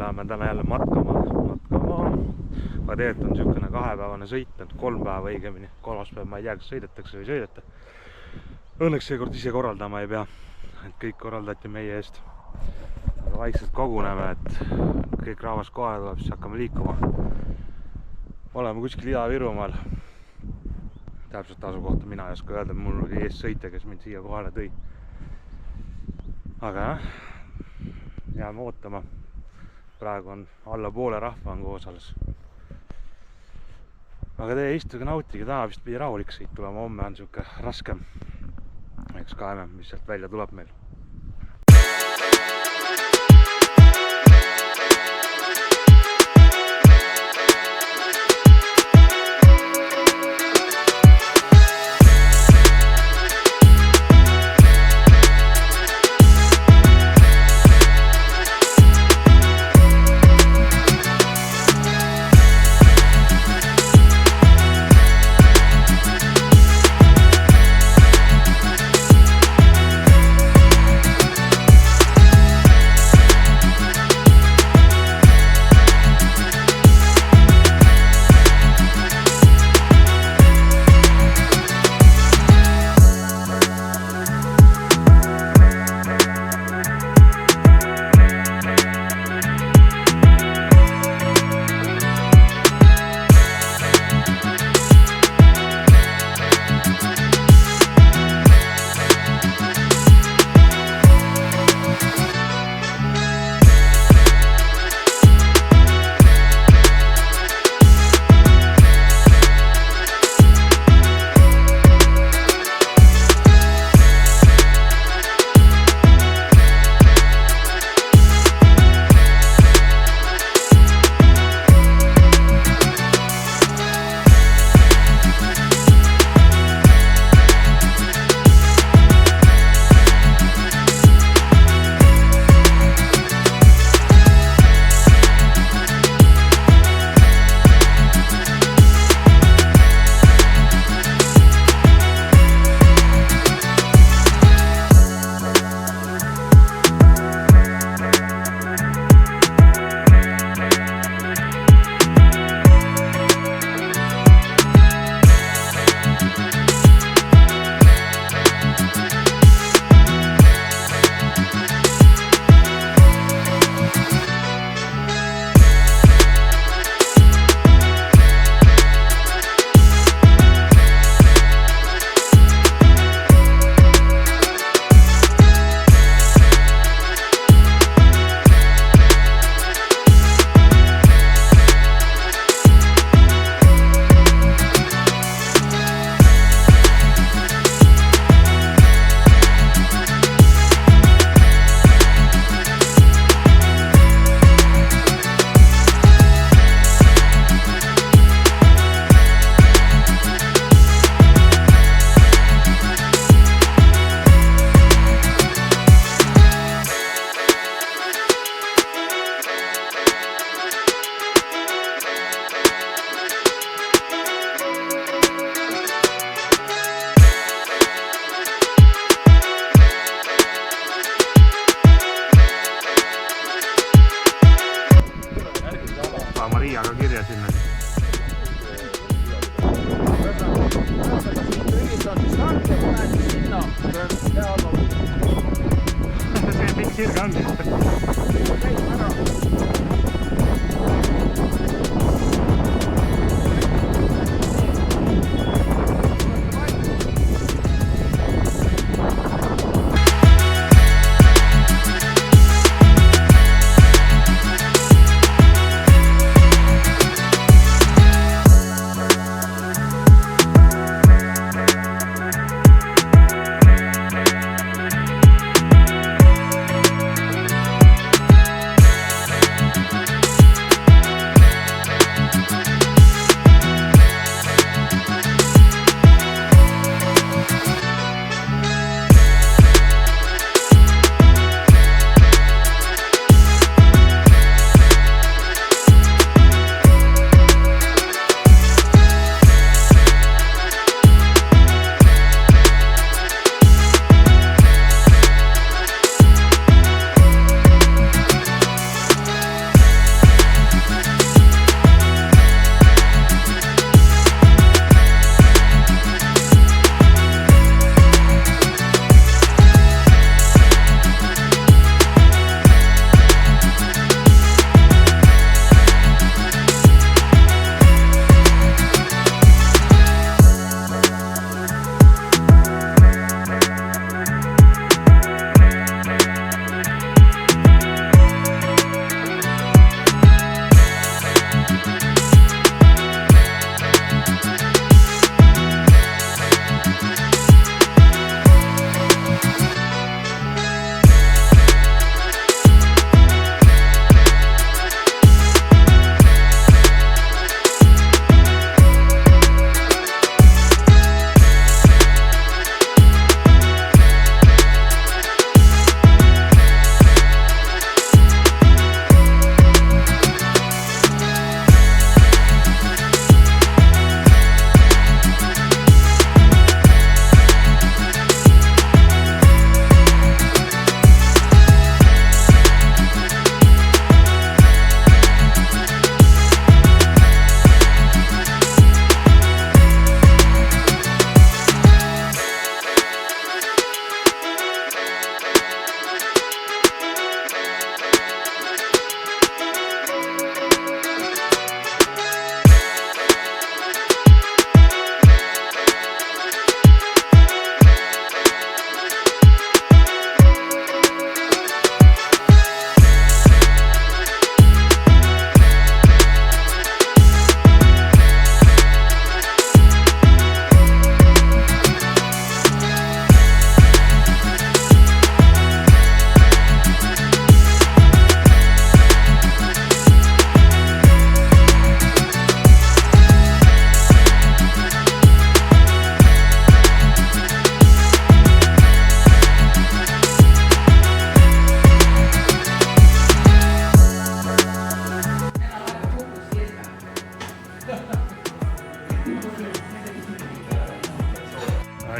läheme täna jälle matkama. Aga tegelikult on niisugune 2-päevane sõit, 3 päeva õigemini. 3. päev ma ei tea, kas sõidetakse või sõideta. Õnneks seekord ise korraldama ei pea, et kõik korraldati meie eest. Aga vaikselt koguneme, et kõik rahvas kohale tuleb, siis hakkame liikuma. Oleme kuskil Ida-Virumaal. Täpselt asukohta mina ei oska öelda, mul oli ees sõitja, kes mind siia kohale tõi. Aga jah, jääme ootama. Praegu on alla poole rahva on koos alles. Aga teie istuge nautige, täna vist pidi rahulik sõit tulema, homme on siuke raskem. Eks kaeme, mis sealt välja tuleb meil. Mariaga kirja sinna. See pikk sirge on.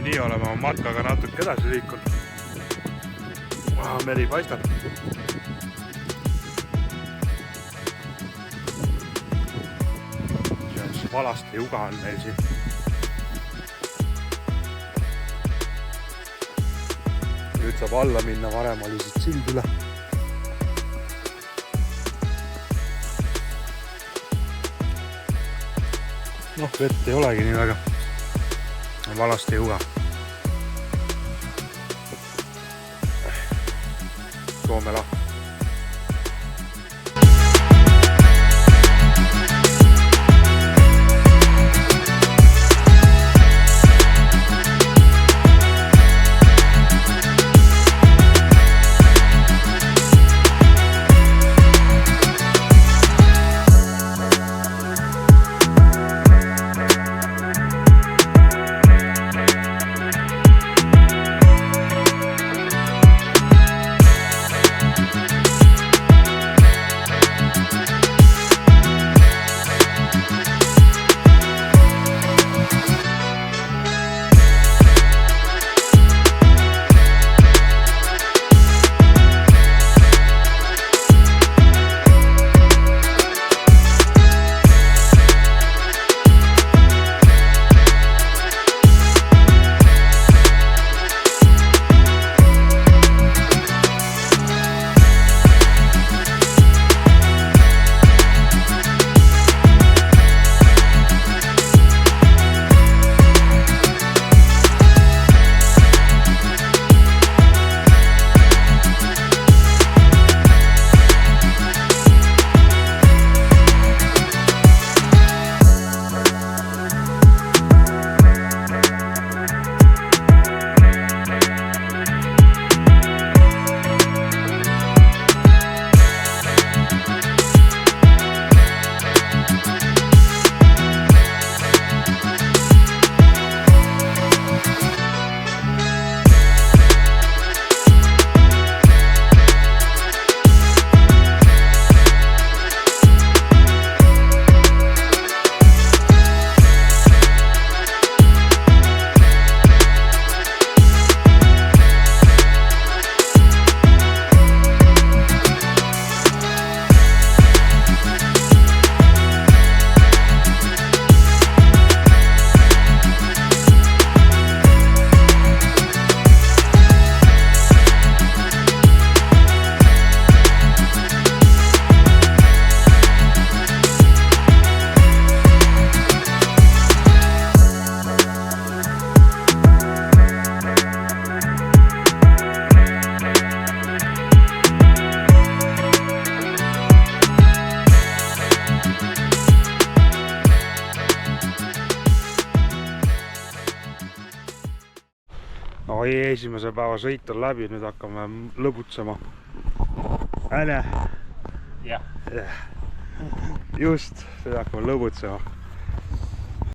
Nii oleme oma matkaga natuke edasi liikunud. Meri paistab. Valaste juga on meil siin. Nüüd saab alla minna, varem oli siit sild üle. Vett ei olegi nii väga. Valaste juga. Soome lahti. Esimese päeva sõit on läbi, nüüd hakkame lõbutsema. Äne? Jah. Just, nüüd hakkame lõbutsema.